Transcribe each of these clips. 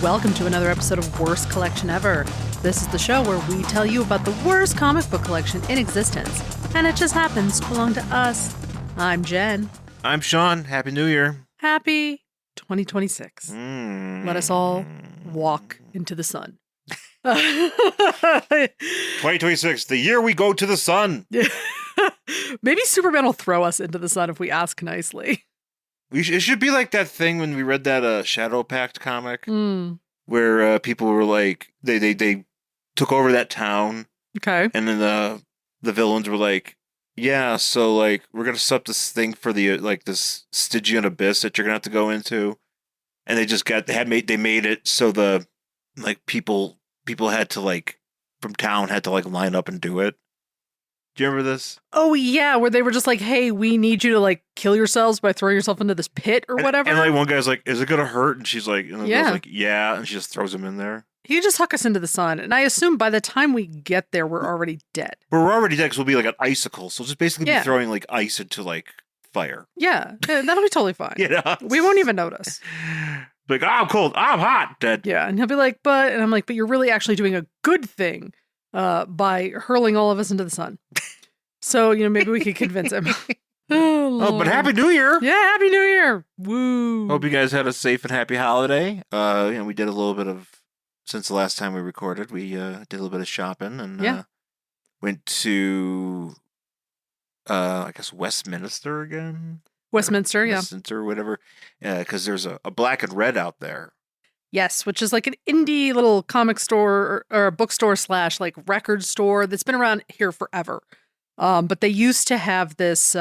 Welcome to another episode of Worst Collection Ever. This is the show where we tell you about the worst comic book collection in existence, and it just happens to belong to us. I'm Jen. I'm Sean. Happy New Year. Happy 2026. Let us all walk into the sun. 2026, the year we go to the sun. Maybe Superman will throw us into the sun if we ask nicely. It should be like that thing when we read that Shadow Pact comic, where people were like, they took over that town. Okay. And then the villains were like, yeah, so like we're gonna set up this thing for the this Stygian abyss that you're gonna have to go into, and they made it so the people had to from town had to line up and do it. Do you remember this? Oh yeah, where they were just like, hey, we need you to kill yourselves by throwing yourself into this pit or whatever. And one guy's like, is it gonna hurt? And she's like, and the girl's like, yeah, and she just throws him in there. He just huck us into the sun, and I assume by the time we get there, we're already dead. But we're already dead because we'll be like an icicle, so just basically be throwing ice into fire. Yeah, that'll be totally fine. We won't even notice. Like, oh, I'm cold, I'm hot, dead. Yeah, and he'll be like, but you're really actually doing a good thing by hurling all of us into the sun. So, maybe we could convince him. But Happy New Year. Yeah, Happy New Year. Woo. Hope you guys had a safe and happy holiday. We did a little bit of, since the last time we recorded, we did a little bit of shopping and went to, I guess, Westminster again. Westminster, Westminster, whatever. Because there's a Black and Red out there. Yes, which is like an indie little comic store or a bookstore / record store that's been around here forever. But they used to have this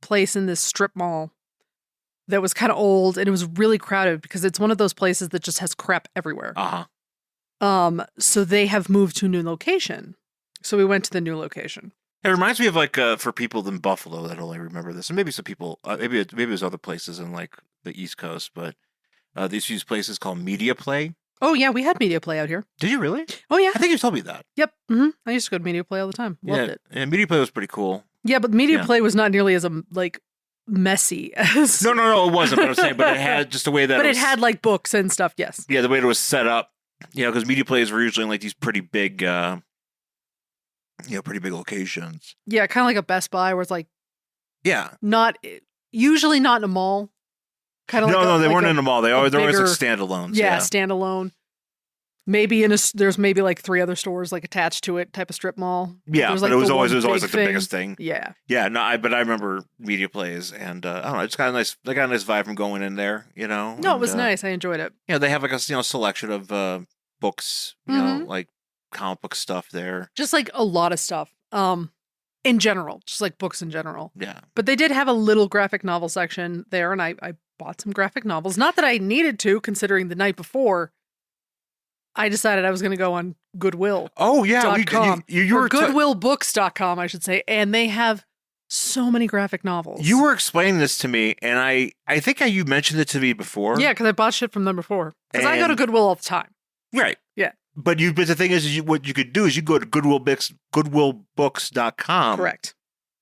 place in this strip mall that was kind of old, and it was really crowded because it's one of those places that just has crap everywhere. So they have moved to a new location. So we went to the new location. It reminds me of for people in Buffalo that only remember this, and maybe some people, maybe there's other places in the East Coast, but these places called Media Play. Oh yeah, we had Media Play out here. Did you really? Oh yeah, I think you told me that. Yep. I used to go to Media Play all the time. Loved it. And Media Play was pretty cool. Yeah, but Media Play was not nearly as messy as. No, it wasn't. But I'm saying, but it had just the way that. But it had books and stuff. Yes. Yeah, the way it was set up. Because Media Plays were usually in these pretty big, pretty big locations. Yeah, kind of like a Best Buy, where it's usually not in a mall. Kind of no, they weren't in a mall. They're always standalones. Yeah, standalone. Maybe there's maybe 3 other stores attached to it, type of strip mall. Yeah, but it was always the biggest thing. Yeah. Yeah, no, but I remember Media Plays, and I don't know, it's got a nice. They got a nice vibe from going in there. No, it was nice. I enjoyed it. They have a selection of books, comic book stuff there. Just a lot of stuff. In general, just books in general. Yeah. But they did have a little graphic novel section there, and I bought some graphic novels. Not that I needed to, considering the night before, I decided I was going to go on Goodwill. Oh, yeah. You were GoodwillBooks.com, I should say. And they have so many graphic novels. You were explaining this to me, and I think you mentioned it to me before. Yeah, because I bought shit from them before. Because I go to Goodwill all the time. Right. Yeah. But the thing is what you could do is you go to GoodwillBooks.com. Correct.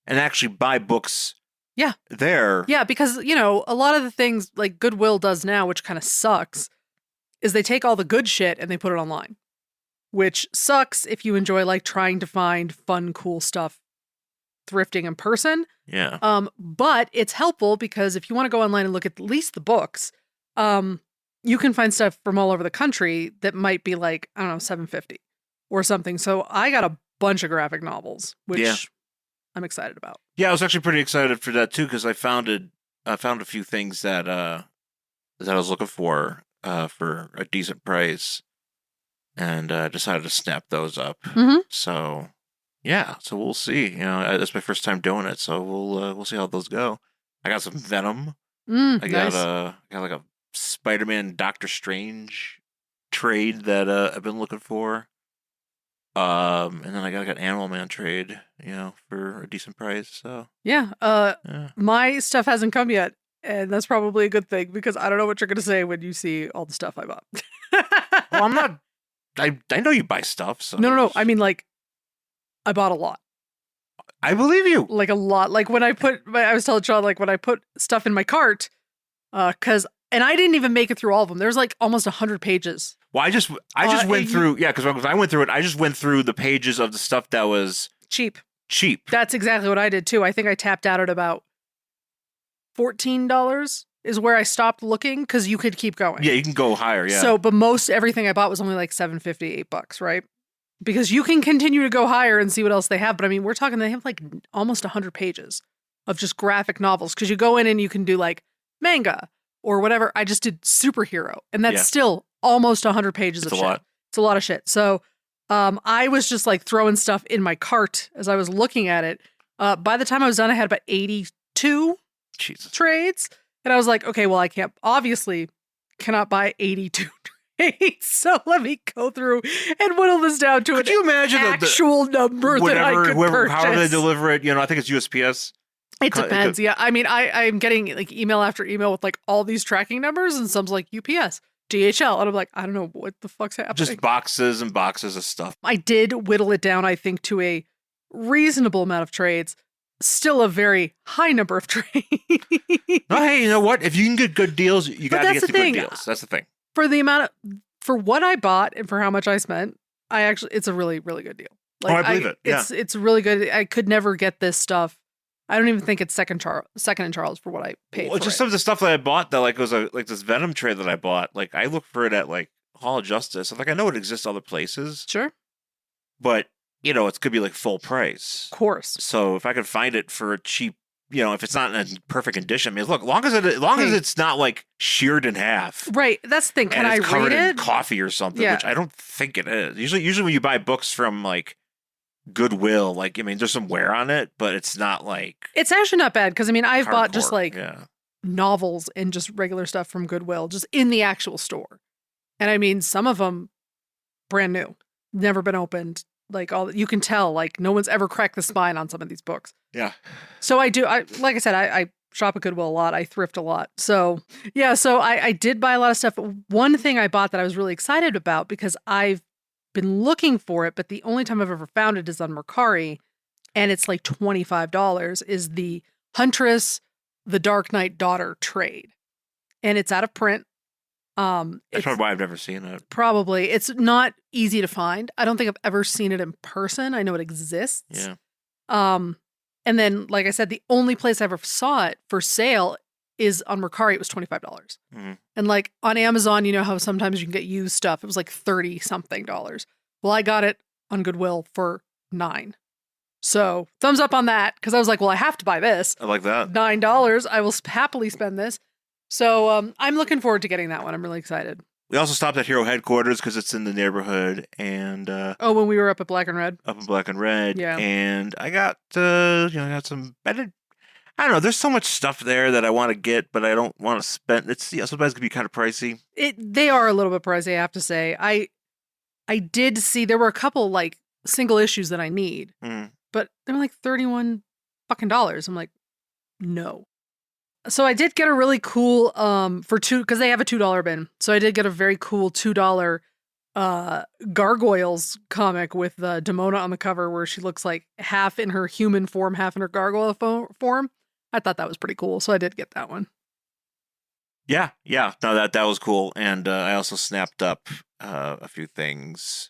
And actually buy books. Yeah. There. Yeah, because, a lot of the things Goodwill does now, which kind of sucks, is they take all the good shit and they put it online. Which sucks if you enjoy trying to find fun, cool stuff thrifting in person. Yeah. But it's helpful because if you want to go online and look at least the books, you can find stuff from all over the country that might be I don't know, $7.50 or something. So I got a bunch of graphic novels, which I'm excited about. Yeah, I was actually pretty excited for that too, because I found a few things that I was looking for a decent price, and decided to snap those up. Mm-hmm. So so we'll see. It's my first time doing it, so we'll see how those go. I got some Venom. I got a Spider-Man Doctor Strange trade that I've been looking for. And then I got an Animal Man trade, for a decent price. So my stuff hasn't come yet, and that's probably a good thing because I don't know what you're gonna say when you see all the stuff I bought. Well, I'm not. I know you buy stuff. So no. I mean, I bought a lot. I believe you. A lot. When I was telling Sean, when I put stuff in my cart, because And I didn't even make it through all of them. There's like almost 100 pages. Well, I just went through, because when I went through it, I just went through the pages of the stuff that was cheap. That's exactly what I did too. I think I tapped out at about $14 is where I stopped looking because you could keep going. Yeah, you can go higher, yeah. So, but everything I bought was only like $7.50, $8, right? Because you can continue to go higher and see what else they have. But I mean, we're talking, they have like almost 100 pages of just graphic novels. Because you go in and you can do like manga or whatever. I just did superhero. And that's still almost 100 pages of shit. Lot. It's a lot of shit. So I was just like throwing stuff in my cart as I was looking at it. By the time I was done, I had about 82 trades. And I was like, okay, well, I cannot buy 82 trades. So let me go through and whittle this down to you imagine actual number that I could purchase. However they deliver it, I think it's USPS. It depends, yeah. I mean, I'm getting like email after email with like all these tracking numbers, and some's like UPS, DHL, and I'm like, I don't know what the fuck's happening. Just boxes and boxes of stuff. I did whittle it down, I think, to a reasonable amount of trades. Still a very high number of trades. No, hey, you know what? If you can get good deals, you got to get the good deals. That's the thing. For what I bought and for how much I spent, it's a really, really good deal. Like, I believe it. Yeah. It's really good. I could never get this stuff. I don't even think it's second in Charles for what I paid. Well, just some of the stuff that I bought that like was like this Venom trade that I bought. Like I looked for it at like Hall of Justice. I'm like, I know it exists other places. Sure. But it could be like full price. Of course. So if I could find it for a cheap, if it's not in perfect condition, I mean, look, long as it's not like sheared in half. Right. That's the thing. Can I read it? In coffee or something, which I don't think it is. Usually when you buy books from like Goodwill, like, I mean, there's some wear on it, but it's not like... It's actually not bad, because, I mean, I've bought just, like, novels and just regular stuff from Goodwill, just in the actual store. And, I mean, some of them, brand new. Never been opened. Like, you can tell, like, no one's ever cracked the spine on some of these books. Yeah. So like I said, I shop at Goodwill a lot. I thrift a lot. So, yeah, so I did buy a lot of stuff. One thing I bought that I was really excited about, because I've been looking for it, but the only time I've ever found it is on Mercari, and it's like $25, is the Huntress, the Dark Knight Daughter trade. And it's out of print. That's probably why I've never seen it. Probably. It's not easy to find. I don't think I've ever seen it in person. I know it exists. Yeah. And then, like I said, the only place I ever saw it for sale is on Mercari. It was $25. Mm-hmm. And like on Amazon, you know how sometimes you can get used stuff. It was like $30-something. Well, I got it on Goodwill for $9. So thumbs up on that, because I was like, well, I have to buy this. I like that. $9. I will happily spend this. So I'm looking forward to getting that one. I'm really excited. We also stopped at Hero Headquarters because it's in the neighborhood, and when we were up at Black and Red. Up in Black and Red, yeah. And I got got some. I don't know. There's so much stuff there that I want to get, but I don't want to spend. It's sometimes it can be kind of pricey. They are a little bit pricey, I have to say. I did see there were a couple like single issues that I need, but they were like $31 fucking. I'm like, no. So I did get a really cool because they have a $2 bin. So I did get a very cool $2 Gargoyles comic with Demona on the cover, where she looks like half in her human form, half in her gargoyle form. I thought that was pretty cool, so I did get that one. Yeah. No, that was cool, and I also snapped up a few things,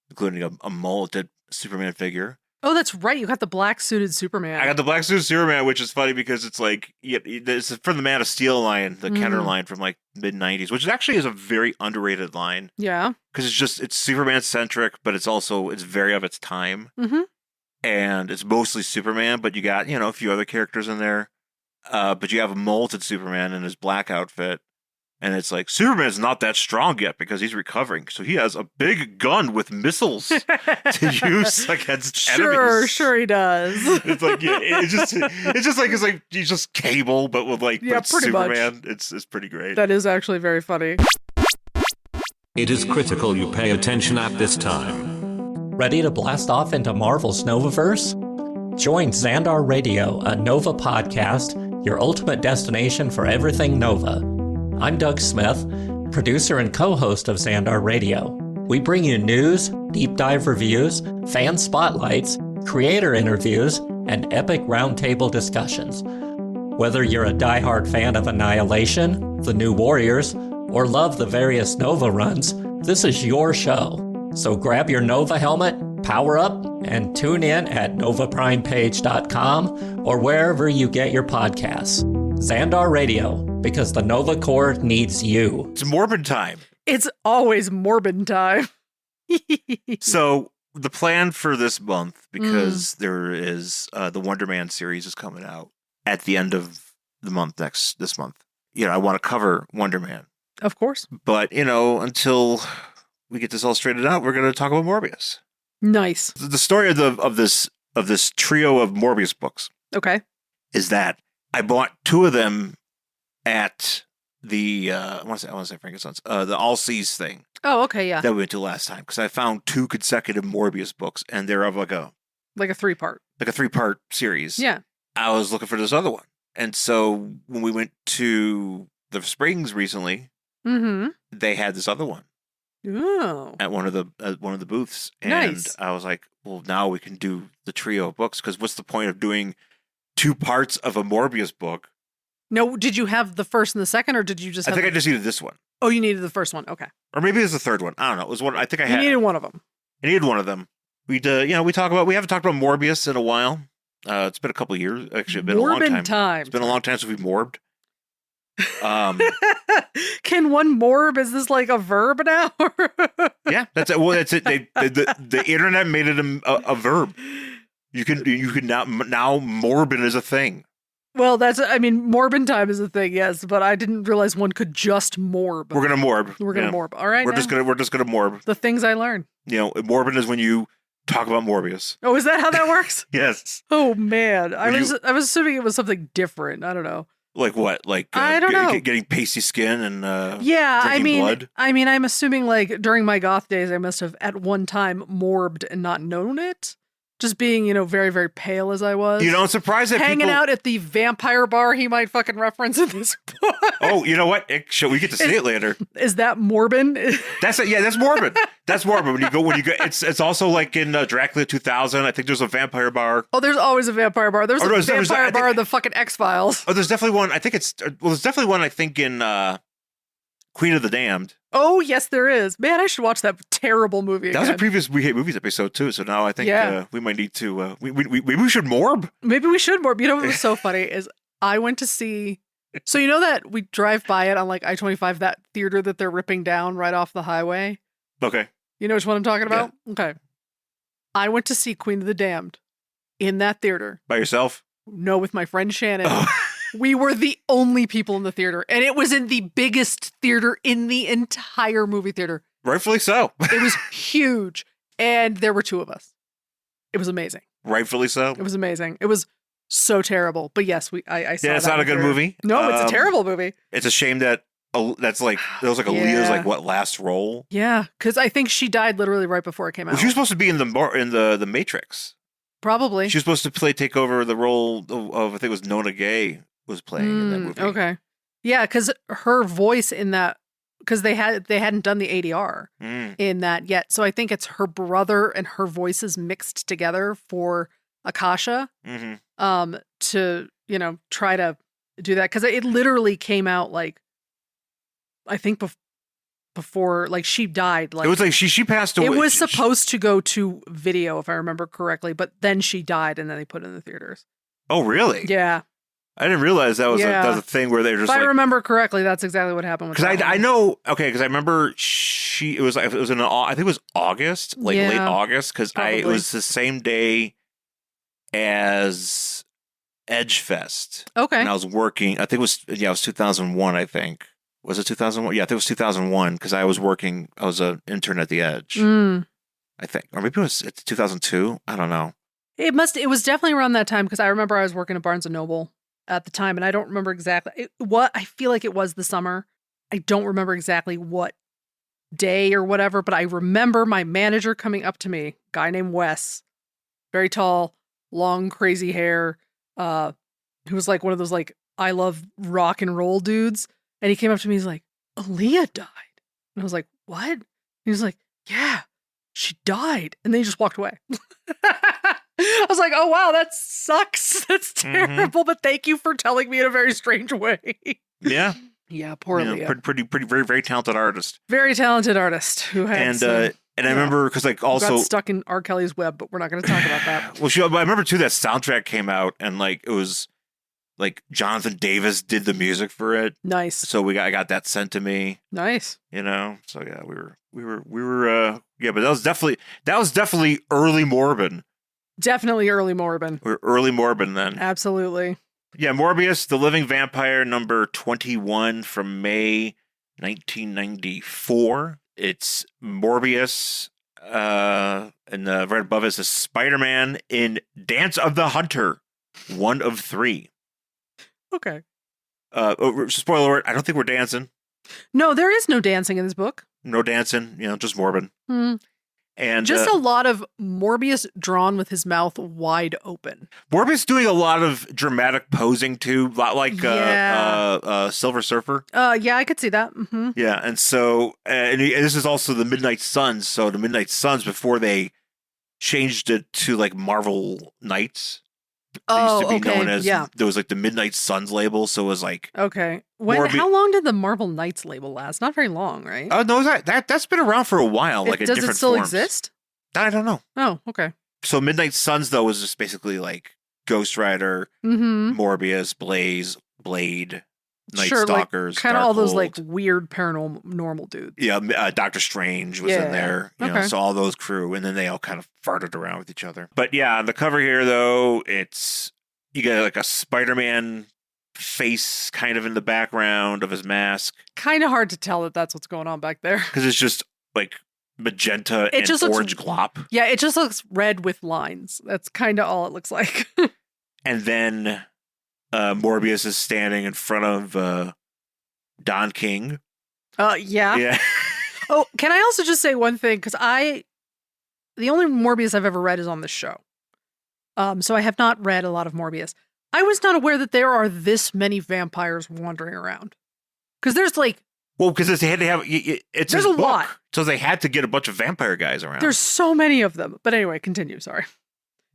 including a molded Superman figure. Oh, that's right. You got the black suited Superman. I got the black suited Superman, which is funny because it's like it's from the Man of Steel line, the Kenner line from like mid-90s, which actually is a very underrated line. Yeah, because it's Superman centric, but it's very of its time, and it's mostly Superman. But you got a few other characters in there, but you have a molded Superman in his black outfit. And it's like, Superman's not that strong yet because he's recovering. So he has a big gun with missiles to use against enemies. Sure he does. It's like, he's just Cable, but with like Superman. Much. It's pretty great. That is actually very funny. It is critical you pay attention at this time. Ready to blast off into Marvel's Novaverse? Join Xandar Radio, a Nova podcast, your ultimate destination for everything Nova. I'm Doug Smith, producer and co-host of Xandar Radio. We bring you news, deep dive reviews, fan spotlights, creator interviews, and epic roundtable discussions. Whether you're a diehard fan of Annihilation, The New Warriors, or love the various Nova runs, this is your show. So grab your Nova helmet, power up, and tune in at novaprimepage.com or wherever you get your podcasts. Xandar Radio, because the Nova Corps needs you. It's Morbid time. It's always Morbid time. So the plan for this month, because there is the Wonder Man series is coming out at the end of the month this month. I want to cover Wonder Man. Of course. But, until we get this all straightened out, we're going to talk about Morbius. Nice. The story of this trio of Morbius books. Okay. Is that I bought 2 of them at the I want to say Frankenstein's the All Seas thing. Oh, okay, yeah. That we went to last time because I found 2 consecutive Morbius books and they're of like a 3-part. Like a 3-part series. Yeah. I was looking for this other one. And so when we went to the Springs recently, they had this other one. Oh. At one of the booths. And nice. I was like, well, now we can do the trio of books because what's the point of doing 2 parts of a Morbius book? No, did you have the first and the second, or did you just? I think I just needed this one. Oh, you needed the first one. Okay. Or maybe it was the third one. I don't know. It was one. I think I had. You needed one of them. I needed one of them. We haven't talked about Morbius in a while. It's been a couple of years. Actually, it's been a long time. It's been a long time since we've morbed. Can one morb? Is this like a verb now? Yeah, that's it. Well, that's it. The internet made it a verb. You can now morbin is a thing. Well, morbin time is a thing, yes, but I didn't realize one could just morb. We're gonna morb. We're gonna morb. All right. We're just gonna morb. The things I learned. Morbin is when you talk about Morbius. Oh, is that how that works? Yes. Oh man, I was assuming it was something different. I don't know. Like what? Like I don't know. Getting pasty skin and blood? I I'm assuming like during my goth days, I must have at one time morbed and not known it. Just being, very, very pale as I was. I'm surprised that hanging out at the vampire bar he might fucking reference in this book. Oh, you know what? We get to see it later. Is that Morbin? That's it. Yeah, that's Morbin. That's Morbin. When you go, it's also like in Dracula 2000. I think there's a vampire bar. Oh, there's always a vampire bar. There's a vampire bar in the fucking X-Files. Oh, there's definitely one. There's definitely one. I think in Queen of the Damned. Oh, yes, there is. Man, I should watch that terrible movie again. That was a previous We Hate Movies episode, too. So now I think we might need to... maybe we should morb? Maybe we should morb. What was so funny is I went to see... So you know that we drive by it on like I-25, that theater that they're ripping down right off the highway? Okay. You know which one I'm talking about? Yeah. Okay. I went to see Queen of the Damned in that theater. By yourself? No, with my friend Shannon. Oh. We were the only people in the theater, and it was in the biggest theater in the entire movie theater. Rightfully so. It was huge, and there were 2 of us. It was amazing. Rightfully so. It was amazing. It was so terrible, but yes, I saw. Yeah, it's not a good movie. No, it's a terrible movie. It's a shame that that was like Aaliyah's last role. Yeah, because I think she died literally right before it came out. Well, she was supposed to be in the Matrix. Probably. She was supposed to take over the role of I think it was Nona Gay. Was playing in that movie. Okay. Yeah, because her voice in that, because they hadn't done the ADR in that yet. So I think it's her brother and her voices mixed together for Akasha to, try to do that. Because it literally came out like, I think before, like she died. Like, it was like she passed away. It was supposed to go to video, if I remember correctly, but then she died and then they put it in the theaters. Oh, really? Yeah. I didn't realize that was a thing where they were just. If I remember correctly, that's exactly what happened with. Because I know, because I remember it was I think it was August, late August, because it was the same day as Edge Fest. Okay, and I was working. I think it was 2001. I think was it 2001? Yeah, I think it was 2001 because I was working. I was an intern at the Edge. I think, or maybe it's 2002. I don't know. It was definitely around that time because I remember I was working at Barnes and Noble at the time, and I don't remember exactly I feel like it was the summer. I don't remember exactly what day or whatever, but I remember my manager coming up to me, guy named Wes, very tall, long, crazy hair, who was like one of those like I love rock and roll dudes. And he came up to me, he's like, Aaliyah died. And I was like, what? He was like, yeah, she died. And then he just walked away. I was like, oh, wow, that sucks. That's terrible. But thank you for telling me in a very strange way. Yeah. Yeah, poor Leah. Pretty, very, very talented artist. Very talented artist who had and I remember because also got stuck in R. Kelly's web, but we're not going to talk about that. Well, I remember too that soundtrack came out and like it was like Jonathan Davis did the music for it. Nice. So I got that sent to me. Nice. You know. So yeah, we were yeah, but that was definitely early Morbin. Definitely early Morbin. We're early Morbin then. Absolutely. Yeah, Morbius, the Living Vampire, number 21 from May 1994. It's Morbius, and right above it is Spider-Man in Dance of the Hunter, 1 of 3. Okay. Spoiler alert, I don't think we're dancing. No, there is no dancing in this book. No dancing, just Morbin. And just a lot of Morbius drawn with his mouth wide open. Morbius doing a lot of dramatic posing too, a lot like Silver Surfer. Yeah, I could see that. Mm-hmm. Yeah, and so and this is also the Midnight Suns. So the Midnight Suns before they changed it to like Marvel Knights. Used to be known as there was like the Midnight Suns label, so it was like okay. How long did the Marvel Knights label last? Not very long, right? Oh no, that's been around for a while. Like does it still exist? I don't know. Oh, okay. So Midnight Suns though was just basically like Ghost Rider, Morbius, Blaze, Blade, Night Stalkers, like, kind of all those like weird paranormal dudes. Yeah, Doctor Strange was in there. You know, so all those crew, and then they all kind of farted around with each other. But yeah, on the cover here though, you get like a Spider-Man face kind of in the background of his mask. Kind of hard to tell that that's what's going on back there because it's just like magenta and orange glop. Yeah, it just looks red with lines. That's kind of all it looks like. And then Morbius is standing in front of Don King. Yeah. Oh, can I also just say one thing? Because the only Morbius I've ever read is on this show. So I have not read a lot of Morbius. I was not aware that there are this many vampires wandering around. Because there's like... Well, because they had to have... There's a lot. So they had to get a bunch of vampire guys around. There's so many of them. But anyway, continue. Sorry.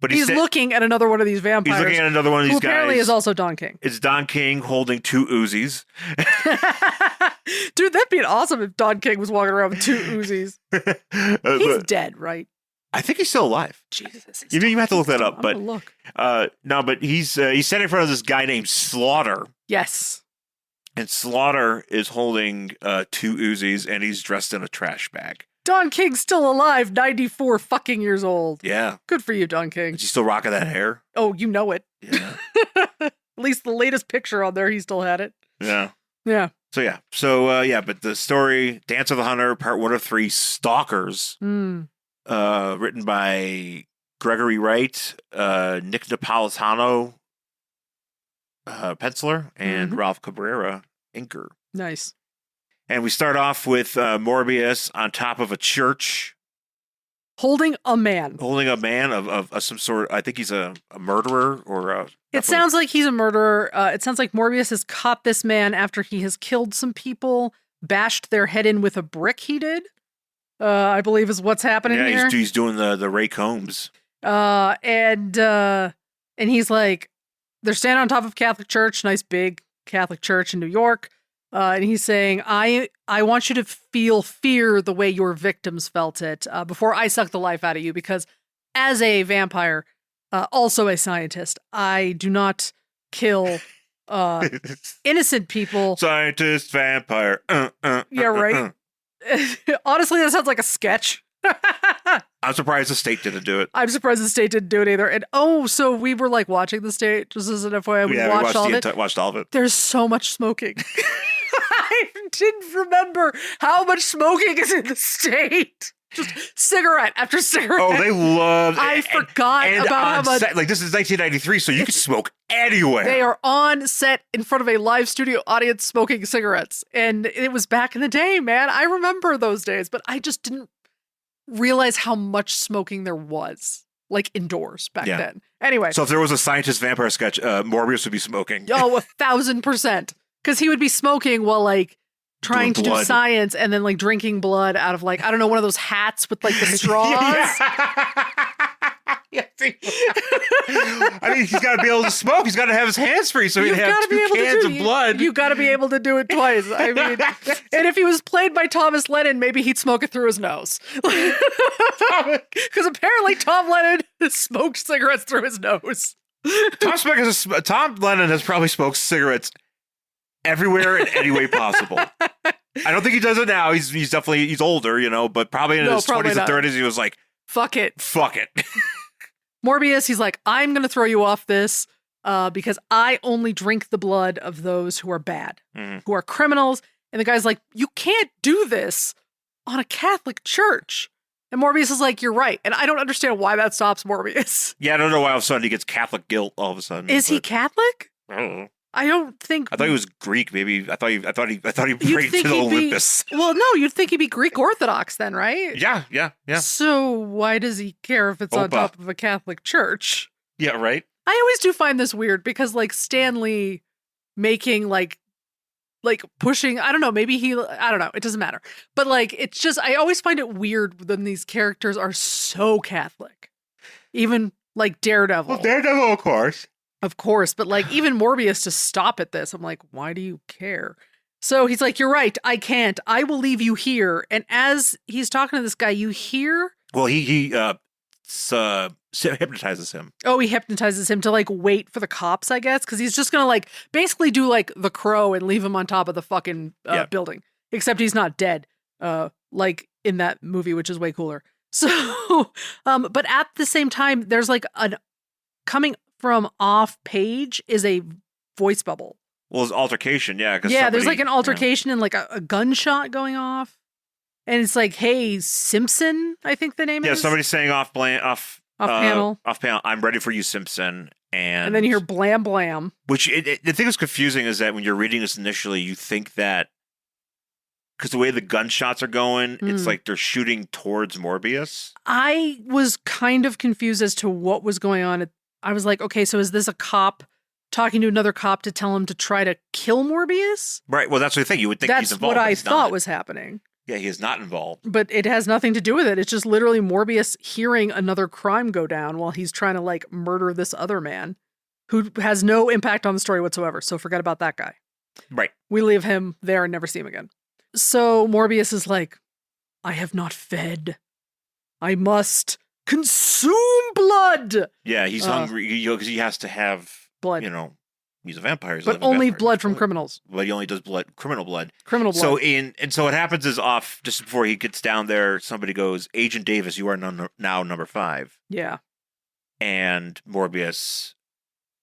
But he's looking at another one of these vampires. He's looking at another one of these guys. Who apparently is also Don King. It's Don King holding 2 Uzis. Dude, that'd be awesome if Don King was walking around with 2 Uzis. He's dead, right? I think he's still alive. Jesus. You have to look that up. But look. No, but he's standing in front of this guy named Slaughter. Yes. And Slaughter is holding 2 Uzis, and he's dressed in a trash bag. Don King's still alive, 94 fucking years old. Yeah. Good for you, Don King. Is he still rocking that hair? Oh, you know it. Yeah. At least the latest picture on there, he still had it. Yeah. Yeah. So, but the story, Dance of the Hunter, part 1 of 3, Stalkers, written by Gregory Wright, Nick Napolitano, penciler, and Ralph Cabrera, inker. Nice. And we start off with Morbius on top of a church. Holding a man of some sort. I think he's a murderer or it sounds like he's a murderer. It sounds like Morbius has caught this man after he has killed some people, bashed their head in with a brick he did. I believe is what's happening here. Yeah, he's doing the Ray Combs. And he's like, they're standing on top of Catholic church, nice big Catholic church in New York. And he's saying, I want you to feel fear the way your victims felt it before I suck the life out of you. Because as a vampire, also a scientist, I do not kill innocent people. Scientist, vampire. Yeah, right. Honestly, that sounds like a sketch. I'm surprised the state didn't do it. I'm surprised the state didn't do it either. And so we were like watching the state, just as an FYI, we watched all of it. There's so much smoking. I didn't remember how much smoking is in the state. Just cigarette after cigarette. Oh, they love. I forgot about how much. Set, like this is 1993, so you can smoke anywhere. They are on set in front of a live studio audience smoking cigarettes, and it was back in the day, man. I remember those days, but I just didn't realize how much smoking there was, like indoors back then. Anyway, so if there was a scientist vampire sketch, Morbius would be smoking. Oh, 1,000%, because he would be smoking while like trying to do science and then like drinking blood out of like, I don't know, one of those hats with like the straws. I mean, he's got to be able to smoke. He's got to have his hands free, so he'd have 2 cans of blood. You got to be able to do it twice. I mean, and if he was played by Thomas Lennon, maybe he'd smoke it through his nose. Because apparently Tom Lennon smoked cigarettes through his nose. Tom Lennon has probably smoked cigarettes everywhere in any way possible. I don't think he does it now. He's definitely older, but probably in his 20s and 30s, he was like, Fuck it. Morbius, he's like, I'm going to throw you off this because I only drink the blood of those who are bad, who are criminals. And the guy's like, you can't do this on a Catholic church. And Morbius is like, you're right. And I don't understand why that stops Morbius. Yeah, I don't know why all of a sudden he gets Catholic guilt all of a sudden. Is he Catholic? I don't know. I don't think. I thought he was Greek. Maybe I thought he prayed to the Olympus. Well, no, you'd think he'd be Greek Orthodox then, right? Yeah. So why does he care if it's on top of a Catholic church? Yeah, right. I always do find this weird because Stan Lee making like pushing. I don't know. Maybe I don't know. It doesn't matter. But it's just I always find it weird when these characters are so Catholic, even Daredevil. Well, Daredevil, of course. Of course, but even Morbius to stop at this, I'm like, why do you care? So he's like, you're right, I can't. I will leave you here. And as he's talking to this guy, you hear... Well, he hypnotizes him. Oh, he hypnotizes him to wait for the cops, I guess, because he's just gonna basically do the Crow and leave him on top of the fucking building. Except he's not dead, like in that movie, which is way cooler. So, but at the same time, there's coming from off page is a voice bubble. Well, it's altercation, yeah. There's an altercation and a gunshot going off. And it's hey, Simpson, I think the name is. Yeah, somebody's saying off panel, I'm ready for you, Simpson. And then you hear blam blam. Which, the thing that's confusing is that when you're reading this initially, you think that, because the way the gunshots are going, it's they're shooting towards Morbius. I was kind of confused as to what was going on. I was like, okay, so is this a cop talking to another cop to tell him to try to kill Morbius? Right. Well, that's what you think. You would think he's involved. That's what I thought was happening. Yeah, he is not involved. But it has nothing to do with it. It's just literally Morbius hearing another crime go down while he's trying to murder this other man who has no impact on the story whatsoever. So forget about that guy. Right. We leave him there and never see him again. So Morbius is like, I have not fed. I must consume blood. Yeah, he's hungry because he has to have blood. He's a vampire. But only blood from criminals. But he only does criminal blood. Criminal blood. So what happens is off just before he gets down there, somebody goes, Agent Davis, you are now number 5. Yeah. And Morbius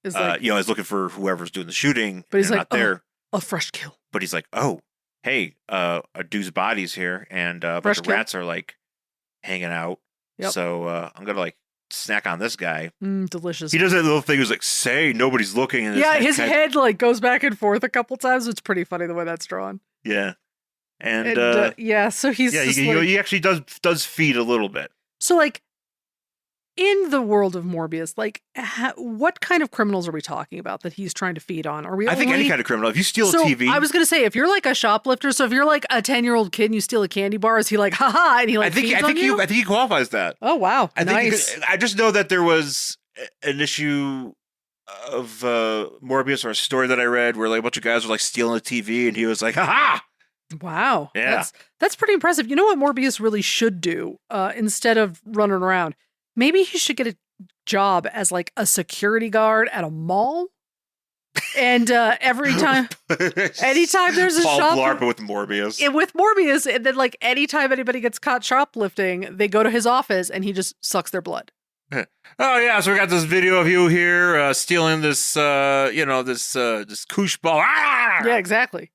is is looking for whoever's doing the shooting. But he's not there. A fresh kill. But he's like, oh, hey, a dude's body's here, and a bunch of rats are hanging out. Yep. So I'm gonna snack on this guy. Delicious. He does that little thing. He was like, say nobody's looking. And his head goes back and forth a couple times. It's pretty funny the way that's drawn. Yeah. And so he's he actually does feed a little bit. So in the world of Morbius, what kind of criminals are we talking about that he's trying to feed on? I think any kind of criminal. If you steal a TV. I was going to say, if you're a shoplifter, so if you're a 10-year-old kid and you steal a candy bar, is he haha, and he feeds on you? I think he qualifies that. Oh, wow. Nice. I just know that there was an issue of Morbius or a story that I read where a bunch of guys were stealing a TV and he was like, haha! Wow. Yeah. That's pretty impressive. You know what Morbius really should do instead of running around? Maybe he should get a job as a security guard at a mall. And anytime there's a Paul shop Blart, but with Morbius. With Morbius, and then anytime anybody gets caught shoplifting, they go to his office and he just sucks their blood. Oh yeah, so we got this video of you here stealing this this koosh ball. Ah! Yeah, exactly.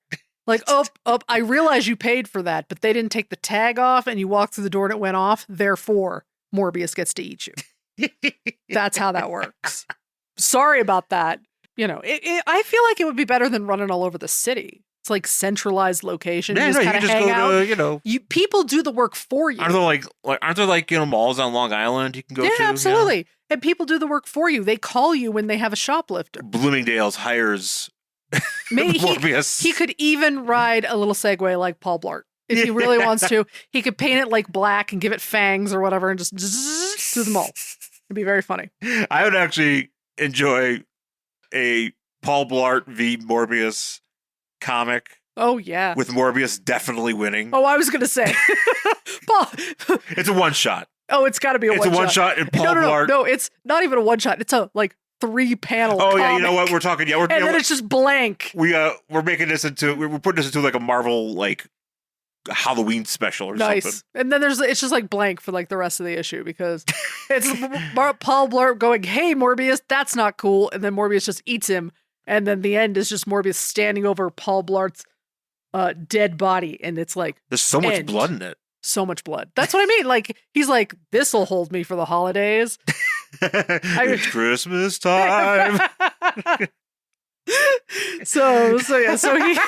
I realize you paid for that, but they didn't take the tag off and you walked through the door and it went off. Therefore, Morbius gets to eat you. That's how that works. Sorry about that. I feel like it would be better than running all over the city. It's centralized location. Yeah, you just kind of hang out. People do the work for you. Aren't there malls on Long Island you can go to? Yeah, absolutely. And people do the work for you. They call you when they have a shoplifter. Bloomingdale's hires Maybe Morbius. He could even ride a little Segway like Paul Blart. If he really wants to, he could paint it black and give it fangs or whatever and just through the mall. It'd be very funny. I would actually enjoy a Paul Blart v. Morbius comic. Oh, yeah. With Morbius definitely winning. Oh, I was going to say. Paul. It's a one-shot. Oh, it's got to be a one-shot. It's a one-shot and Paul Blart. No, it's not even a one-shot. It's a, 3-panel comic. Yeah, you know what? We're talking... Yeah, and then it's just blank. We're making this into... We're putting this into, like, a Marvel, like, Halloween special or something. And then it's just, like, blank for, like, the rest of the issue because it's Paul Blart going, hey, Morbius, that's not cool. And then Morbius just eats him. And then the end is just Morbius standing over Paul Blart's dead body, and it's like there's so much blood in it. So much blood. That's what I mean. Like he's like, this'll hold me for the holidays. It's Christmas time. So he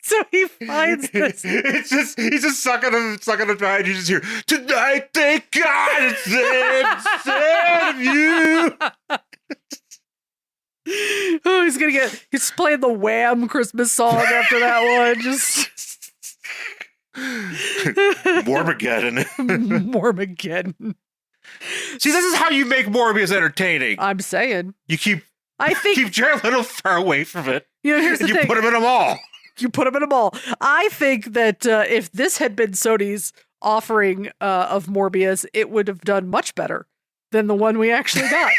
so he finds this. He's just sucking him dry, and you just hear, tonight thank God it's sad of you. Oh, he's playing the Wham Christmas song after that one. Just Morbigeddon. Morbigeddon. See, this is how you make Morbius entertaining. I'm saying. You keep Jared Leto far away from it. Here's the thing. You put him in a mall. You put him in a mall. I think that if this had been Sony's offering of Morbius, it would have done much better than the one we actually got.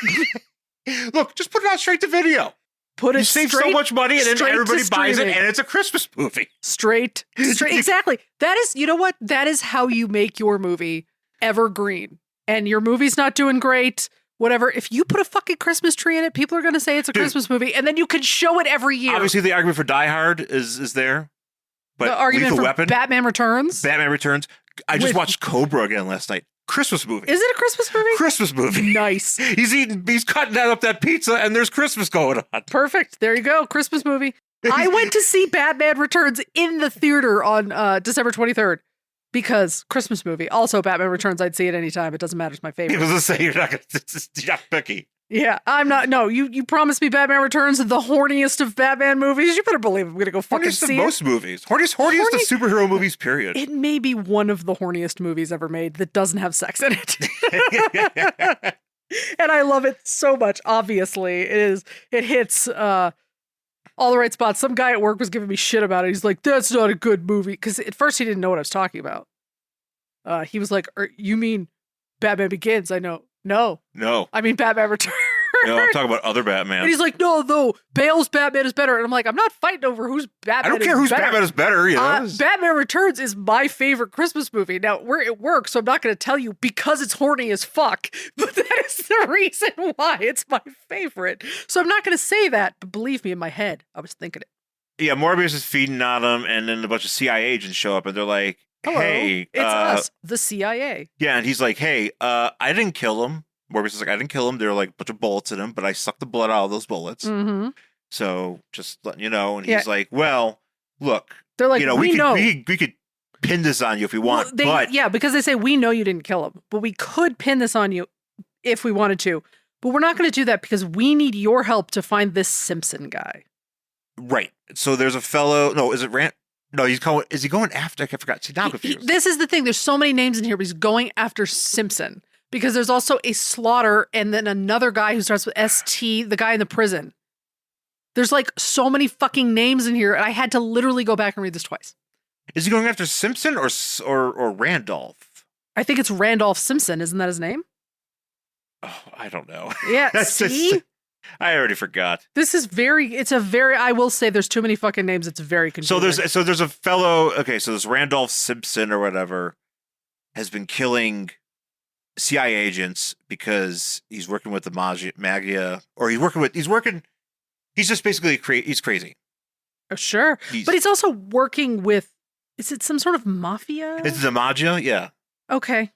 Look, just put it out straight to video. You save so much money, and then everybody buys it, and it's a Christmas movie. Straight. Exactly. That is, you know what? That is how you make your movie evergreen. And your movie's not doing great, whatever. If you put a fucking Christmas tree in it, people are going to say it's a Christmas movie, and then you can show it every year. Obviously, the argument for Die Hard is there. But the argument Lethal for Weapon, Batman Returns. I just watched Cobra again last night. Christmas movie. Is it a Christmas movie? Christmas movie. Nice. He's cutting up that pizza, and there's Christmas going on. Perfect. There you go. Christmas movie. I went to see Batman Returns in the theater on December 23rd because Christmas movie. Also, Batman Returns, I'd see it anytime. It doesn't matter. It's my favorite. I was going to say, you're not picky. Yeah, I'm not. No, you promised me Batman Returns, the horniest of Batman movies. You better believe I'm going to go fucking see it. Most movies. Horniest of superhero movies, period. It may be one of the horniest movies ever made that doesn't have sex in it. And I love it so much, obviously. It hits all the right spots. Some guy at work was giving me shit about it. He's like, that's not a good movie. Because at first he didn't know what I was talking about. He was like, you mean Batman Begins? I know. No. I mean Batman Returns. No, I'm talking about other Batman. And he's like, no, Bale's Batman is better. And I'm like, I'm not fighting over whose Batman I don't care whose Batman is better. You know? Batman Returns is my favorite Christmas movie. Now, we're at work, so I'm not going to tell you because it's horny as fuck. But that is the reason why it's my favorite. So I'm not going to say that. But believe me, in my head, I was thinking it. Yeah, Morbius is feeding on him, and then a bunch of CIA agents show up, and they're like, hello, hey. It's us, the CIA. Yeah, and he's like, hey, I didn't kill him. Morbius is like, I didn't kill him. There were like a bunch of bullets in him, but I sucked the blood out of those bullets. Mm-hmm. So just letting you know. And he's like, well, look. They're like, we could pin this on you if we want. Yeah, because they say, we know you didn't kill him, but we could pin this on you if we wanted to. But we're not going to do that because we need your help to find this Simpson guy. Right. So there's a fellow. No, is it Rand? No, is he going after? I forgot. See, now I'm confused. This is the thing. There's so many names in here, but he's going after Simpson. Because there's also a Slaughter and then another guy who starts with ST, the guy in the prison. There's like so many fucking names in here, and I had to literally go back and read this twice. Is he going after Simpson or Randolph? I think it's Randolph Simpson. Isn't that his name? Oh, I don't know. Yeah, see? I already forgot. I will say there's too many fucking names. It's very confusing. So there's a fellow, okay, so this Randolph Simpson or whatever has been killing CIA agents because he's working with the Magia, or he's just basically he's crazy. Oh, sure. But he's also working with, is it some sort of mafia? It's the Magia, yeah. Okay.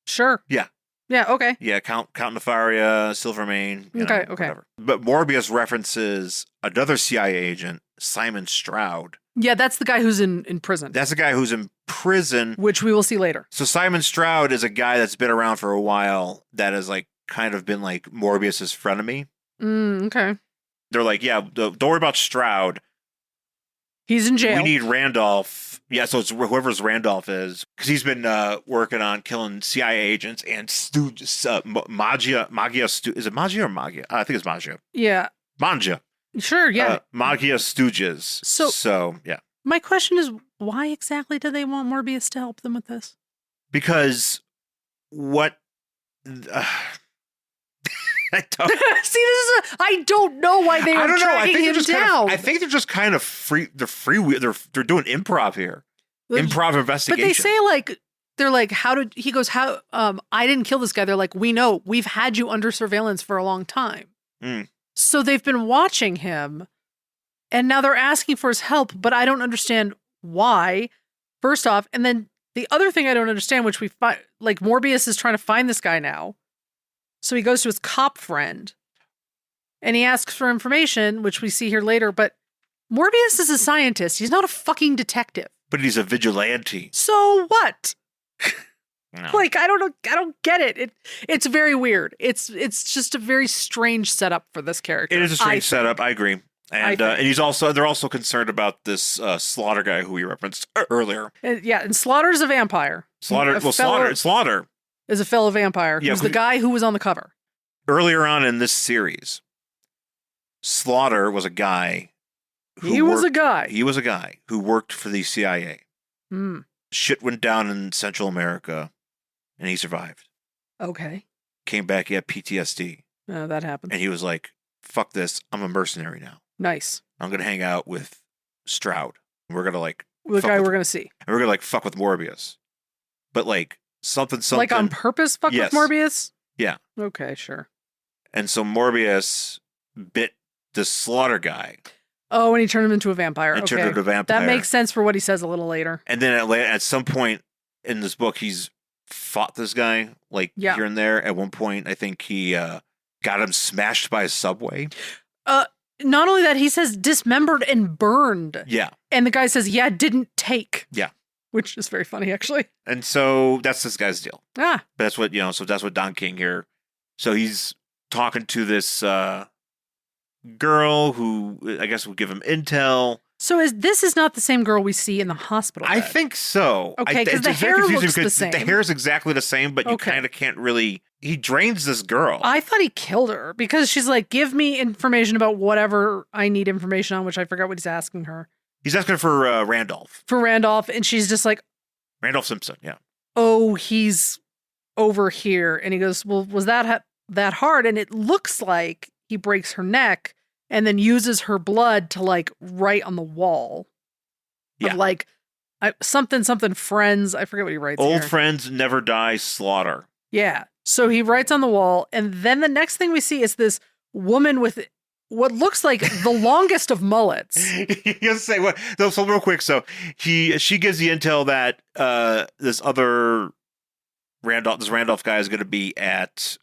Sure. Yeah. Yeah, okay. Yeah, Count Nefaria, Silvermane. Okay. Whatever. But Morbius references another CIA agent, Simon Stroud. Yeah, that's the guy who's in prison. That's the guy who's in prison. Which we will see later. So Simon Stroud is a guy that's been around for a while that has like kind of been like Morbius's frenemy. Okay. They're like, yeah, don't worry about Stroud. He's in jail. We need Randolph. Yeah, so it's whoever's Randolph is, because he's been working on killing CIA agents and Magia. Is it Magia or Magia? I think it's Magia. Yeah. Manja. Sure, yeah. Magia stooges. So, yeah. My question is, why exactly do they want Morbius to help them with this? Because what... I don't see. I don't know why they are tracking him down. I think they're just kind of free. They're they're doing improv here. Improv investigation. But they say they're like, how did he goes? How I didn't kill this guy. They're like, we know we've had you under surveillance for a long time. So they've been watching him, and now they're asking for his help. But I don't understand why. First off, and then the other thing I don't understand, which we find, like Morbius is trying to find this guy now. So he goes to his cop friend and he asks for information, which we see here later. But Morbius is a scientist. He's not a fucking detective. But he's a vigilante. So what? No. Like, I don't know. I don't get it. It's very weird. It's just a very strange setup for this character. It is a strange setup. I agree. And they're also concerned about this Slaughter guy who we referenced earlier. And Slaughter's a vampire. Slaughter is a fellow vampire. Who's the guy who was on the cover. Earlier on in this series, Slaughter was a guy. He was a guy who worked for the CIA. Shit went down in Central America, and he survived. Okay. Came back, he had PTSD. Oh, that happened. And he was like, fuck this, I'm a mercenary now. Nice. I'm going to hang out with Stroud. We're going to the guy we're going to see. And we're going to fuck with Morbius. But something. Like on purpose fuck with Morbius? Yeah. Okay, sure. And so Morbius bit the Slaughter guy. Oh, and he turned him into a vampire. Turned him into a vampire. That makes sense for what he says a little later. And then at some point in this book, he's fought this guy, here and there. At one point, I think he got him smashed by a subway. Not only that, he says dismembered and burned. Yeah. And the guy says, didn't take. Yeah. Which is very funny, actually. And so that's this guy's deal. Ah. But that's what, so that's what Don King here. So he's talking to this girl who I guess will give him intel. So this is not the same girl we see in the hospital bed. I think so. Okay, because the hair looks the same. The hair is exactly the same, but you kind of can't really... He drains this girl. I thought he killed her because she's like, give me information about whatever I need information on, which I forgot what he's asking her. He's asking for Randolph. For Randolph, and she's just like... Randolph Simpson, yeah. Oh, he's over here. And he goes, well, was that hard? And it looks like he breaks her neck and then uses her blood to write on the wall. Yeah. Of something friends. I forget what he writes Old here. friends never die, Slaughter. Yeah. So he writes on the wall. And then the next thing we see is this woman with what looks like the longest of mullets. You say what? No, so real quick. So she gives the intel that this Randolph guy is going to be at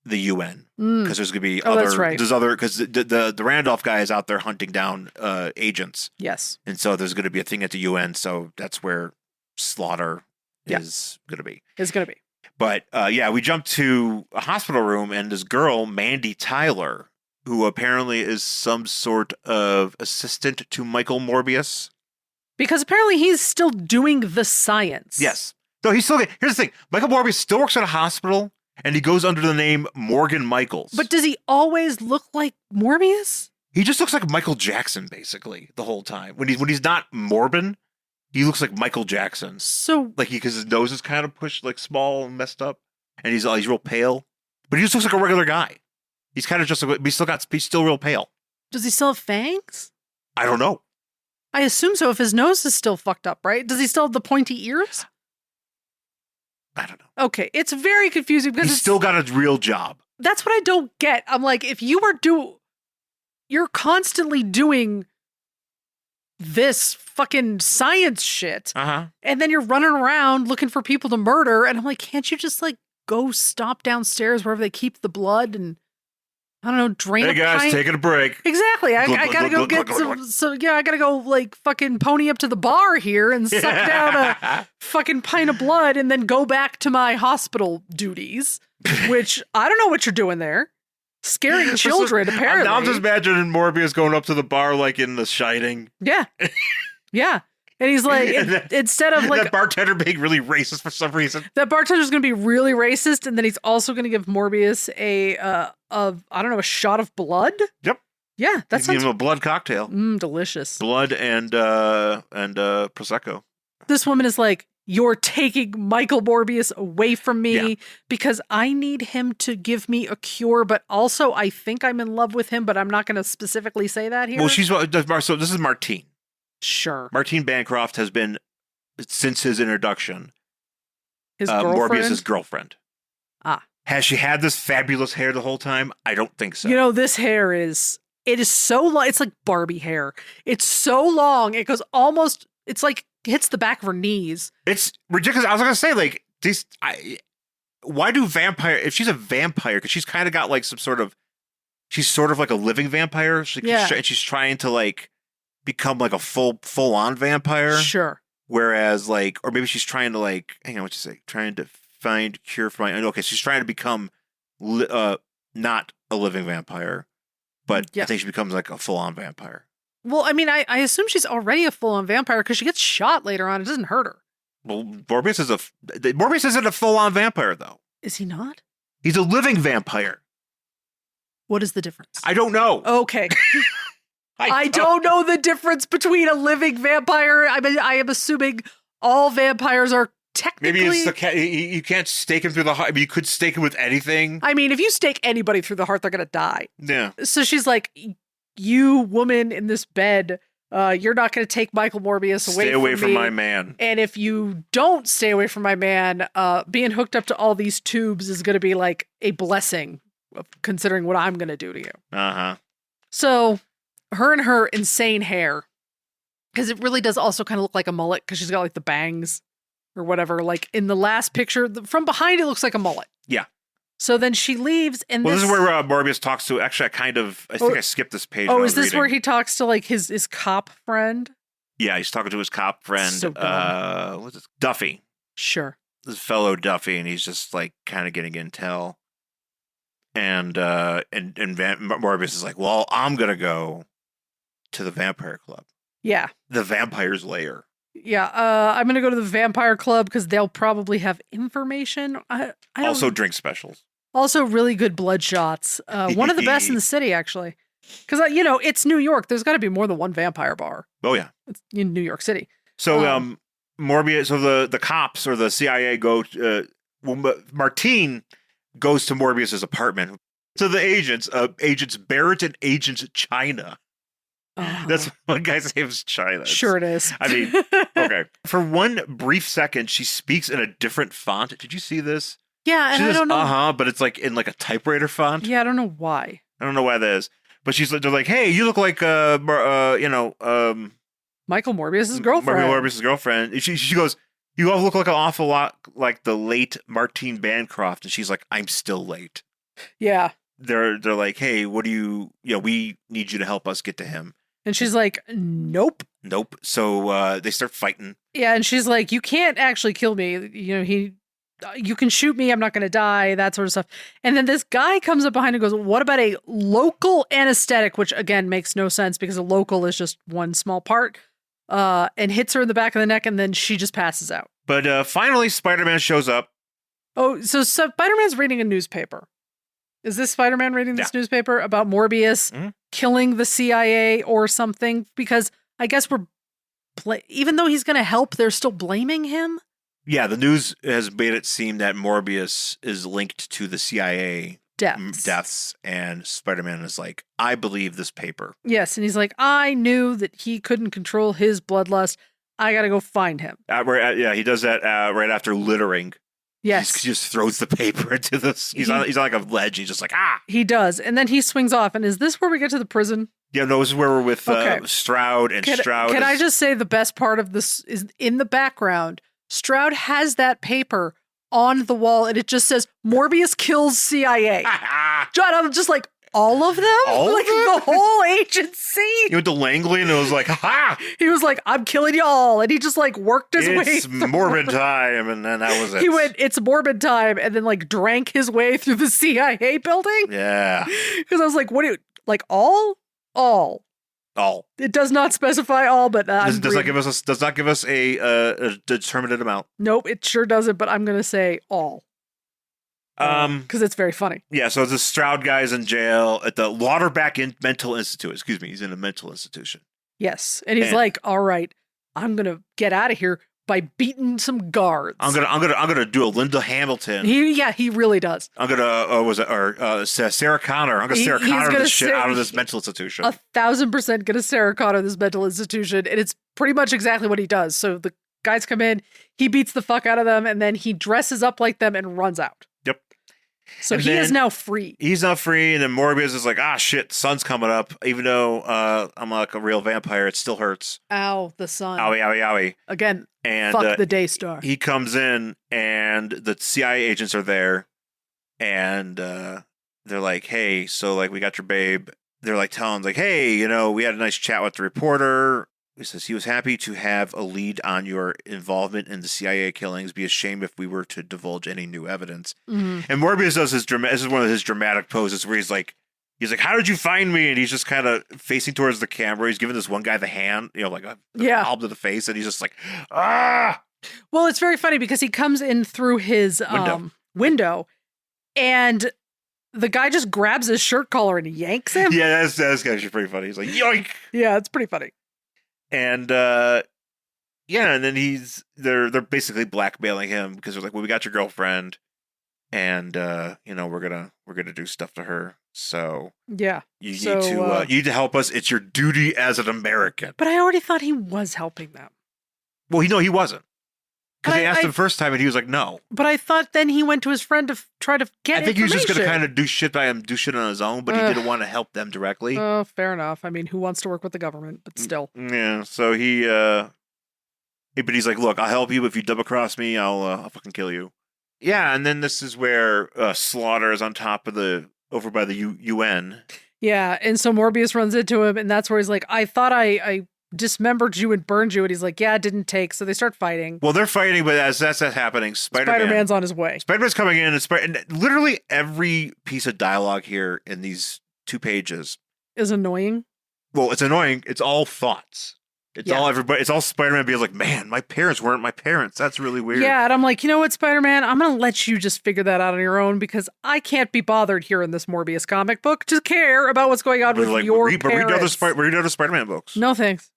the UN because there's going to be other. That's right. There's other because the Randolph guy is out there hunting down agents. Yes. And so there's going to be a thing at the UN. So that's where Slaughter is going to be. Is going to be. But we jump to a hospital room and this girl, Mandy Tyler, who apparently is some sort of assistant to Michael Morbius. Because apparently he's still doing the science. Yes. So he's still... Here's the thing. Michael Morbius still works at a hospital and he goes under the name Morgan Michaels. But does he always look like Morbius? He just looks like Michael Jackson, basically, the whole time. When he's not Morbin, he looks like Michael Jackson. So because his nose is kind of pushed small and messed up, and he's real pale. But he just looks like a regular guy. He's kind of just he's still real pale. Does he still have fangs? I don't know. I assume so. If his nose is still fucked up, right? Does he still have the pointy ears? I don't know. Okay, it's very confusing because he's still got a real job. That's what I don't get. I'm like, if you were you're constantly doing this fucking science shit. And then you're running around looking for people to murder. And I'm like, can't you just go stop downstairs wherever they keep the blood and I don't know, drain Hey guys, taking a break. Exactly. I gotta go get some. I gotta go fucking pony up to the bar here and suck down a fucking pint of blood and then go back to my hospital duties, which I don't know what you're doing there. scaring children, apparently. Now I'm just imagining Morbius going up to the bar like in The Shining. Yeah. Yeah. And he's like, instead of like... That bartender being really racist for some reason. That bartender's going to be really racist, and then he's also going to give Morbius a shot of blood? Yep. Yeah, that sounds... Give him a blood cocktail. Delicious. Blood and Prosecco. This woman is like, you're taking Michael Morbius away from me because I need him to give me a cure, but also I think I'm in love with him, but I'm not going to specifically say that here. Well, so this is Martine. Sure. Martine Bancroft has been, since his introduction, his girlfriend? Morbius' girlfriend. Ah. Has she had this fabulous hair the whole time? I don't think so. You know, this hair is so long. It's like Barbie hair. It's so long. It goes almost, it's like, hits the back of her knees. It's ridiculous. I was going to say, like, why do if she's a vampire, because she's kind of got like she's sort of like a living vampire. And she's trying to like, become like a full-on vampire. Sure. Whereas like, or maybe she's trying to like, hang on, what you say? Trying to find cure for okay, she's trying to become not a living vampire, but I think she becomes like a full-on vampire. Well, I mean, I assume she's already a full-on vampire because she gets shot later on. It doesn't hurt her. Well, Morbius isn't a full-on vampire though. Is he not? He's a living vampire. What is the difference? I don't know. Okay. I don't know the difference between a living vampire. I mean, I am assuming all vampires are technically... Maybe it's you can't stake him through the heart. I mean, you could stake him with anything. I mean, if you stake anybody through the heart, they're going to die. Yeah. So she's like, you woman in this bed, you're not going to take Michael Morbius away from me. Stay away from my man. And if you don't stay away from my man, being hooked up to all these tubes is going to be like a blessing, considering what I'm going to do to you. Uh-huh. So... her and her insane hair, because it really does also kind of look like a mullet because she's got like the bangs or whatever. Like in the last picture, from behind it looks like a mullet. Yeah. So then she leaves, and this is where Morbius talks to. Actually, I think I skipped this page. Oh, is this where he talks to like his cop friend? Yeah, he's talking to his cop friend. So what's this? Duffy. Sure. This fellow Duffy, and he's just like kind of getting intel. And Morbius is like, well, I'm gonna go to the vampire club. Yeah. The vampire's lair. Yeah. I'm going to go to the vampire club because they'll probably have information. I also drink specials. Also really good blood shots. One of the best in the city, actually. Because, it's New York. There's got to be more than one vampire bar. Oh, yeah. It's in New York City. So, Morbius, so the cops or the CIA go, Martine goes to Morbius's apartment. So the agents Barrett and Agent China. That's one guy's name is China. Sure it is. I mean, okay. For one brief second, she speaks in a different font. Did you see this? Yeah, and I don't know. But it's like in like a typewriter font. Yeah, I don't know why. I don't know why that is. But they're like, hey, you look like, Michael Morbius's girlfriend. Michael Morbius's girlfriend. She goes, you all look like an awful lot like the late Martine Bancroft. And she's like, I'm still late. Yeah. They're like, hey, what do we need you to help us get to him. And she's like, nope. So they start fighting. Yeah, and she's like, you can't actually kill me. You can shoot me. I'm not going to die, that sort of stuff. And then this guy comes up behind and goes, what about a local anesthetic? Which, again, makes no sense because a local is just one small part. And hits her in the back of the neck, and then she just passes out. But finally, Spider-Man shows up. Oh, so Spider-Man's reading a newspaper. Is this Spider-Man reading this newspaper about Morbius killing the CIA or something? Because I guess even though he's going to help, they're still blaming him? Yeah, the news has made it seem that Morbius is linked to the CIA deaths, and Spider-Man is like, I believe this paper. Yes, and he's like, I knew that he couldn't control his bloodlust. I got to go find him. He does that right after littering. Yes. He just throws the paper into this. He's on like a ledge. He's just like, ah. He does. And then he swings off. And is this where we get to the prison? Yeah, no, this is where we're with Stroud. And Stroud. Can I just say the best part of this is in the background? Stroud has that paper on the wall and it just says, Morbius kills CIA. John, I'm just like, all of them? All like of them? the whole agency? He went to Langley and it was like, ha! He was like, I'm killing y'all. And he just like worked his way It's through. Morbid time. And then that was it. He went, it's Morbid time, and then like drank his way through the CIA building. Yeah. Because I was like, what do you, like all? All. It does not specify all, but Does not give us a determinate amount. Nope, it sure doesn't, but I'm going to say all. Because it's very funny. Yeah, so the Stroud guy's in jail at the Lauterbach Mental Institute. Excuse me, he's in a mental institution. Yes, and he's like, "All right, I'm gonna get out of here by beating some guards. I'm gonna do a Linda Hamilton. He really does. I'm gonna Sarah Connor. I'm gonna Sarah Connor this shit out of this mental institution. 1,000% gonna Sarah Connor this mental institution, and it's pretty much exactly what he does. So the guys come in, he beats the fuck out of them, and then he dresses up like them and runs out. Yep. So he is now free. He's now free, and then Morbius is like, shit, the sun's coming up. Even though I'm like a real vampire, it still hurts. Ow, the sun. Owie, owie, owie. Again, and fuck the Daystar. He comes in, and the CIA agents are there, and they're like, hey, so like we got your babe. They're like telling him, like, hey, we had a nice chat with the reporter. He says he was happy to have a lead on your involvement in the CIA killings. Be a shame if we were to divulge any new evidence. Mm-hmm. And Morbius does this is one of his dramatic poses where he's like, how did you find me? And he's just kind of facing towards the camera. He's giving this one guy the hand, like a palm to the face, and he's just like, ah. Well, it's very funny because he comes in through his window, and the guy just grabs his shirt collar and yanks him. Yeah, that's actually pretty funny. He's like, yoink. Yeah, it's pretty funny. And and then they're basically blackmailing him because they're like, well, we got your girlfriend, and we're gonna do stuff to her. So yeah, you need to help us. It's your duty as an American. But I already thought he was helping them. Well, he wasn't. Because they asked him first time, and he was like, no. But I thought then he went to his friend to try to get. I think he was just going to kind of do shit on his own, but he didn't want to help them directly. Oh, fair enough. I mean, who wants to work with the government? But still. Yeah. So but he's like, look, I'll help you. If you double cross me, I'll fucking kill you. Yeah, and then this is where Slaughter is on top of over by the UN. Yeah, and so Morbius runs into him, and that's where he's like, I thought I dismembered you and burned you, and he's like, yeah, it didn't take. So they start fighting. Well, they're fighting, but as that's happening, Spider-Man's on his way. Spider-Man's coming in, and literally every piece of dialogue here in these 2 pages is annoying. Well, it's annoying. It's all thoughts. It's all everybody. It's all Spider-Man being like, man, my parents weren't my parents. That's really weird. Yeah, and I'm like, you know what, Spider-Man? I'm going to let you just figure that out on your own because I can't be bothered here in this Morbius comic book to care about what's going on with your parents. Read other Spider-Man books. No, thanks.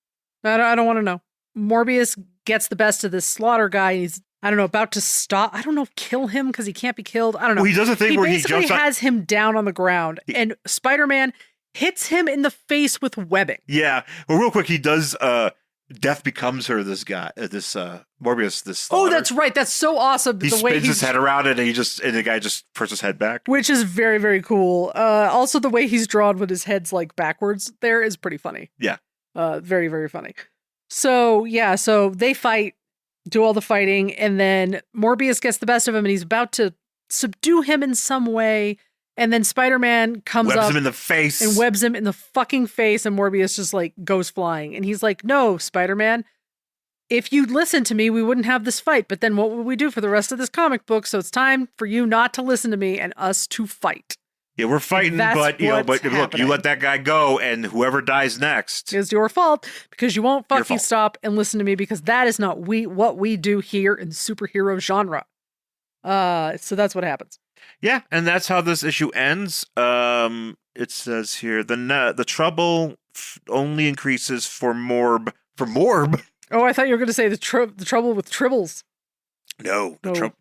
I don't want to know. Morbius gets the best of this Slaughter guy. He's, about to stop. Kill him because he can't be killed. I don't know. Well, he does a thing where he jumps has him down on the ground, and Spider-Man hits him in the face with webbing. Yeah. Well, real quick, he does. Death becomes her. This guy, Morbius. This. Slaughter. Oh, that's right. That's so awesome. He spins his head around it, and the guy just puts his head back, which is very, very cool. Also, the way he's drawn with his head's like backwards there is pretty funny. Yeah. Very, very funny. So, yeah, so they fight, do all the fighting, and then Morbius gets the best of him, and he's about to subdue him in some way, and then Spider-Man comes up. Webs him in the face. And webs him in the fucking face, and Morbius just, like, goes flying. And he's like, no, Spider-Man, if you'd listen to me, we wouldn't have this fight, but then what would we do for the rest of this comic book? So it's time for you not to listen to me and us to fight. Yeah, we're fighting, but look, you let that guy go, and whoever dies next is your fault because you won't fucking stop and listen to me because that is not what we do here in superhero genre. So that's what happens. Yeah, and that's how this issue ends. It says here the trouble only increases for MORB. For MORB. Oh, I thought you were going to say the trouble with tribbles. No,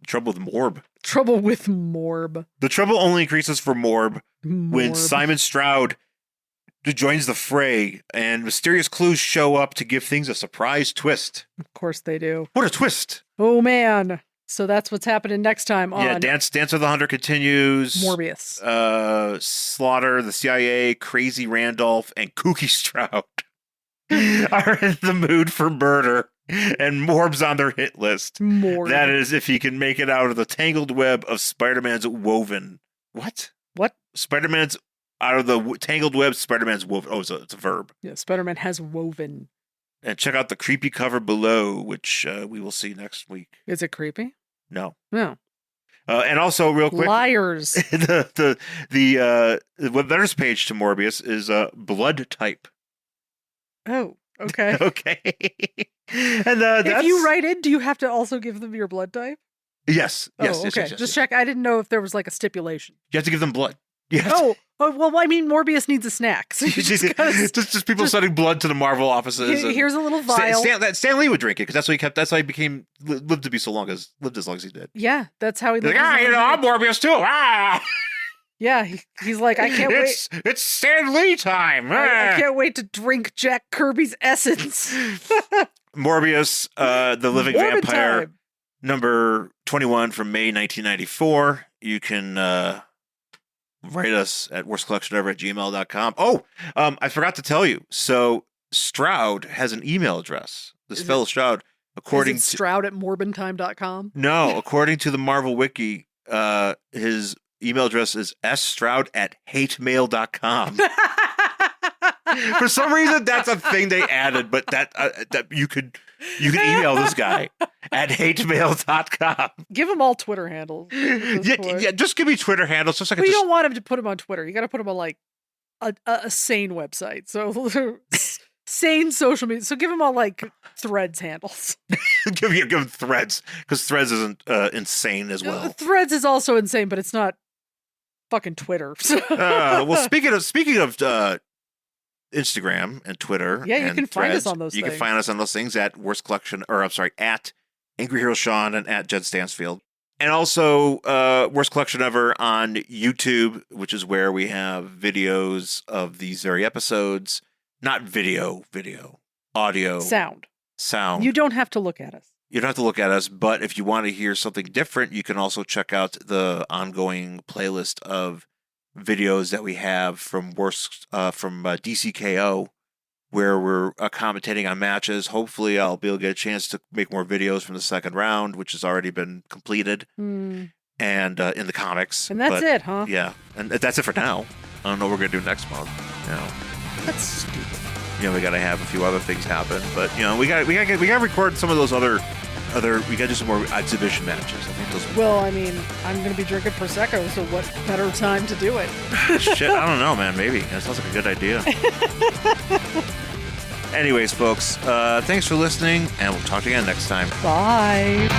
trouble with MORB. Trouble with MORB. The trouble only increases for MORB when Simon Stroud joins the fray and mysterious clues show up to give things a surprise twist. Of course they do. What a twist. Oh, man. So that's what's happening next time on... Yeah, Dance of the Hunter continues. Morbius. Slaughter, the CIA, Crazy Randolph, and Kooky Stroud are in the mood for murder. And Morb's on their hit list. Morb. That is, if he can make it out of the tangled web of Spider-Man's woven. What? Spider-Man's out of the tangled web, Spider-Man's woven. Oh, it's a verb. Yeah, Spider-Man has woven. And check out the creepy cover below, which we will see next week. Is it creepy? No. No. And also, real quick, liars. the letters page to Morbius is blood type. Oh, okay. Okay. And if you write in, do you have to also give them your blood type? Yes. Yes. Oh, yes, okay. yes, yes, Just yes. check. I didn't know if there was like a stipulation. You have to give them blood. Yes. Oh, well, I mean, Morbius needs a snack. So you just people sending blood to the Marvel offices. Here's a little vial. Stan Lee would drink it because that's why he lived to be so long as he did. Yeah, that's how he lived. Like, I'm Morbius too. Ah! Yeah, he's like, I can't wait. It's Stan Lee time. I can't wait to drink Jack Kirby's essence. Morbius, the Living Morbid Vampire, time. number 21 from May 1994. You can write us at worstcollectionever@gmail.com. Oh, I forgot to tell you. So Stroud has an email address. This fellow Stroud, according to Stroud at morbintime.com. No, according to the Marvel Wiki, his email address is sstroud@hatemail.com. For some reason, that's a thing they added, but that you could email this guy at hatemail.com. Give them all Twitter handles. Yeah, just give me Twitter handles. Just like you don't want him to put them on Twitter. You got to put them on like a sane website. So sane social media. So give them all like Threads handles. give him Threads because Threads isn't insane as well. Threads is also insane, but it's not fucking Twitter. Well, speaking of Instagram and Twitter. Yeah, you and can Threads, find us on those things. You can find us on those things at at Angry Hero Sean and at Jed Stansfield. And also Worst Collection Ever on YouTube, which is where we have videos of these very episodes. Not video, audio. Sound. You don't have to look at us. You don't have to look at us, but if you want to hear something different, you can also check out the ongoing playlist of videos that we have from DCKO, where we're commentating on matches. Hopefully, I'll be able to get a chance to make more videos from the second round, which has already been completed, and in the comics. And that's it, huh? Yeah, and that's it for now. I don't know what we're gonna do next month. That's stupid. We gotta have a few other things happen, but we gotta record some of those other. We gotta do some more exhibition matches. I think those. Well, I mean, I'm gonna be drinking prosecco, so what better time to do it? Shit, I don't know, man. Maybe that sounds like a good idea. Anyways, folks, thanks for listening, and we'll talk to you again next time. Bye.